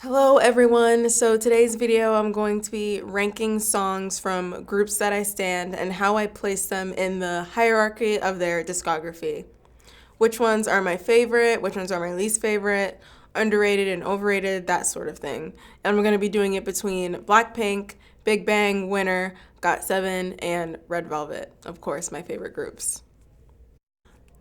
Hello everyone, so today's video I'm going to be ranking songs from groups that I stan and how I place them in the hierarchy of their discography. Which ones are my favorite, which ones are my least favorite, underrated and overrated, that sort of thing. And I'm going to be doing it between Blackpink, Big Bang, Winner, got7, and Red Velvet, of course my favorite groups.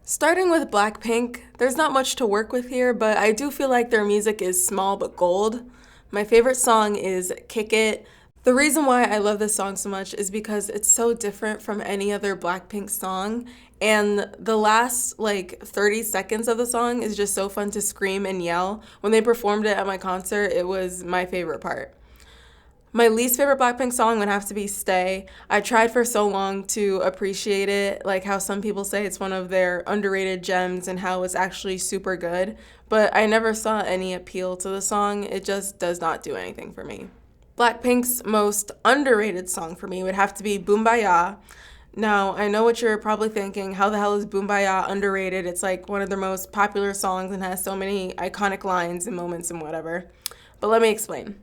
Starting with Blackpink, there's not much to work with here, but I do feel like their music is small but gold. My favorite song is Kick It. The reason why I love this song so much is because it's so different from any other Blackpink song, and the last 30 seconds of the song is just so fun to scream and yell. When they performed it at my concert, it was my favorite part. My least favorite Blackpink song would have to be Stay. I tried for so long to appreciate it, like how some people say it's one of their underrated gems and how it's actually super good, but I never saw any appeal to the song. It just does not do anything for me. Blackpink's most underrated song for me would have to be Boombayah. Now, I know what you're probably thinking, how the hell is Boombayah underrated? It's like one of their most popular songs and has so many iconic lines and moments and whatever. But let me explain.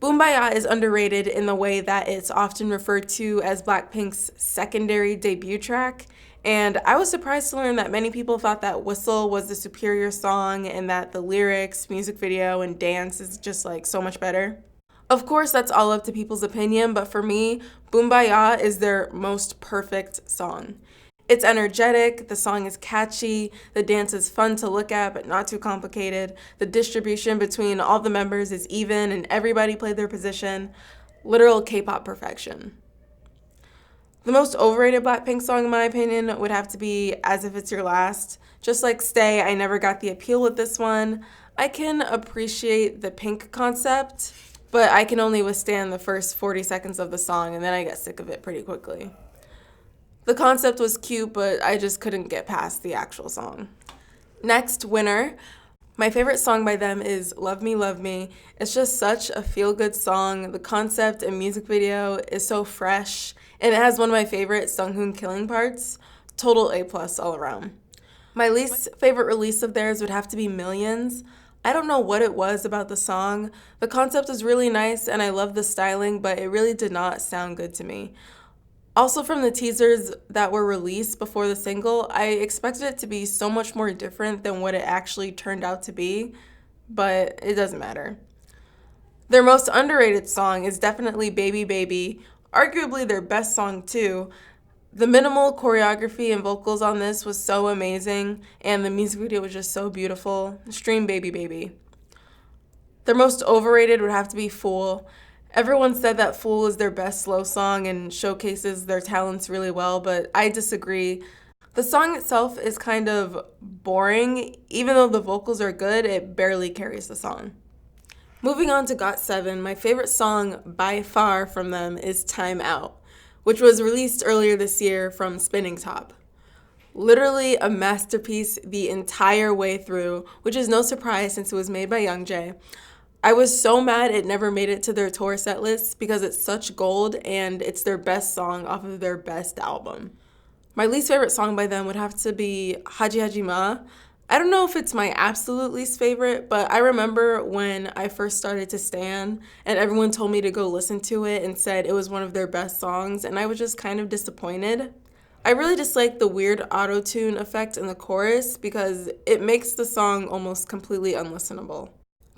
Boombayah is underrated in the way that it's often referred to as Blackpink's secondary debut track, and I was surprised to learn that many people thought that Whistle was the superior song and that the lyrics, music video, and dance is just so much better. Of course, that's all up to people's opinion, but for me, Boombayah is their most perfect song. It's energetic, the song is catchy, the dance is fun to look at but not too complicated, the distribution between all the members is even and everybody played their position. Literal K-pop perfection. The most overrated Blackpink song in my opinion would have to be As If It's Your Last. Just like Stay, I never got the appeal with this one. I can appreciate the pink concept, but I can only withstand the first 40 seconds of the song and then I get sick of it pretty quickly. The concept was cute, but I just couldn't get past the actual song. Next, Winner. My favorite song by them is Love Me, Love Me. It's just such a feel-good song. The concept and music video is so fresh, and it has one of my favorite Sunghoon killing parts. Total A+ all around. My least favorite release of theirs would have to be Millions. I don't know what it was about the song. The concept was really nice, and I love the styling, but it really did not sound good to me. Also, from the teasers that were released before the single, I expected it to be so much more different than what it actually turned out to be, but it doesn't matter. Their most underrated song is definitely Baby Baby, arguably their best song too. The minimal choreography and vocals on this was so amazing, and the music video was just so beautiful. Stream Baby Baby. Their most overrated would have to be Fool. Everyone said that Fool is their best slow song and showcases their talents really well, but I disagree. The song itself is kind of boring. Even though the vocals are good, it barely carries the song. Moving on to got7, my favorite song by far from them is Time Out, which was released earlier this year from Spinning Top. Literally a masterpiece the entire way through, which is no surprise since it was made by Youngjae. I was so mad it never made it to their tour set list because it's such gold and it's their best song off of their best album. My least favorite song by them would have to be Haji Haji Ma. I don't know if it's my absolute least favorite, but I remember when I first started to stan and everyone told me to go listen to it and said it was one of their best songs, and I was just kind of disappointed. I really dislike the weird auto-tune effect in the chorus because it makes the song almost completely unlistenable.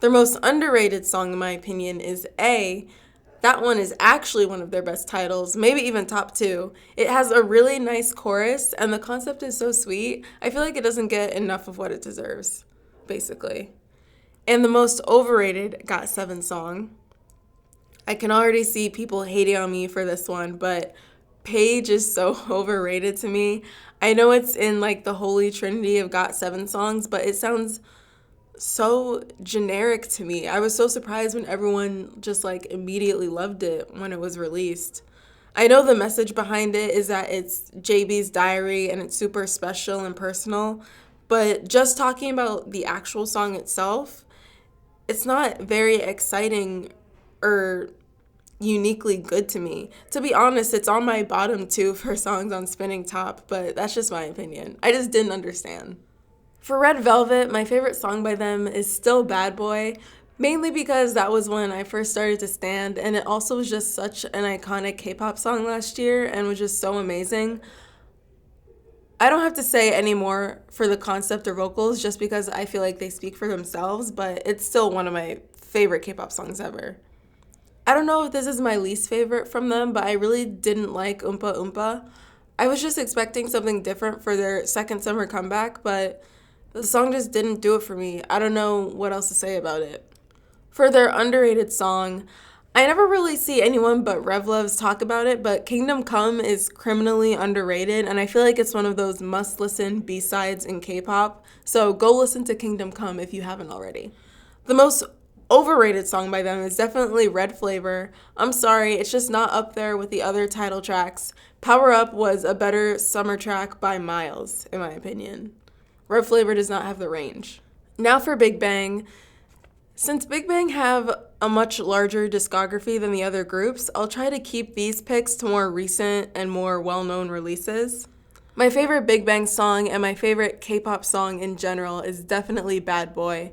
Their most underrated song, in my opinion, is A. That one is actually one of their best titles, maybe even top 2. It has a really nice chorus, and the concept is so sweet. I feel like it doesn't get enough of what it deserves, basically. And the most overrated got7 song. I can already see people hating on me for this one, but Page is so overrated to me. I know it's in the holy trinity of got7 songs, but it sounds so generic to me. I was so surprised when everyone just immediately loved it when it was released. I know the message behind it is that it's JB's diary and it's super special and personal, but just talking about the actual song itself, it's not very exciting or uniquely good to me. To be honest, it's on my bottom 2 for songs on Spinning Top, but that's just my opinion. I just didn't understand. For Red Velvet, my favorite song by them is still Bad Boy, Mainly because that was when I first started to stand, and it also was just such an iconic K-pop song last year and was just so amazing. I don't have to say any more for the concept or vocals just because I feel like they speak for themselves, but it's still one of my favorite K-pop songs ever. I don't know if this is my least favorite from them, but I really didn't like Oompa Oompa. I was just expecting something different for their second summer comeback, but the song just didn't do it for me. I don't know what else to say about it. For their underrated song, I never really see anyone but Revlevs talk about it, but Kingdom Come is criminally underrated, and I feel like it's one of those must-listen B-sides in K-pop, so go listen to Kingdom Come if you haven't already. The most overrated song by them is definitely Red Flavor. I'm sorry, it's just not up there with the other title tracks. Power Up was a better summer track by miles, in my opinion. Red Flavor does not have the range. Now for Big Bang. Since Big Bang have a much larger discography than the other groups, I'll try to keep these picks to more recent and more well-known releases. My favorite Big Bang song and my favorite K-pop song in general is definitely Bad Boy.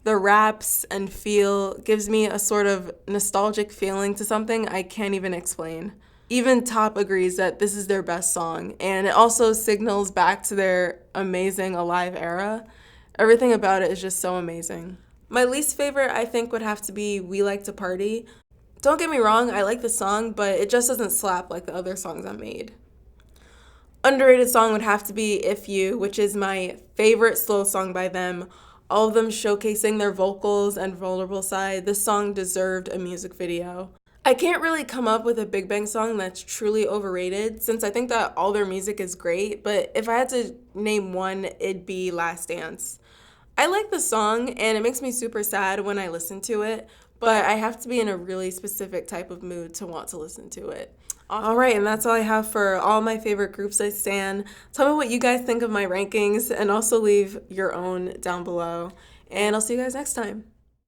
The raps and feel gives me a sort of nostalgic feeling to something I can't even explain. Even Top agrees that this is their best song, and it also signals back to their amazing Alive era. Everything about it is just so amazing. My least favorite, I think, would have to be We Like to Party. Don't get me wrong, I like the song, but it just doesn't slap like the other songs I made. Underrated song would have to be If You, which is my favorite slow song by them. All of them showcasing their vocals and vulnerable side. This song deserved a music video. I can't really come up with a Big Bang song that's truly overrated since I think that all their music is great, but if I had to name one, it'd be Last Dance. I like the song and it makes me super sad when I listen to it, but I have to be in a really specific type of mood to want to listen to it. All right, and that's all I have for all my favorite groups I stan. Tell me what you guys think of my rankings and also leave your own down below. And I'll see you guys next time.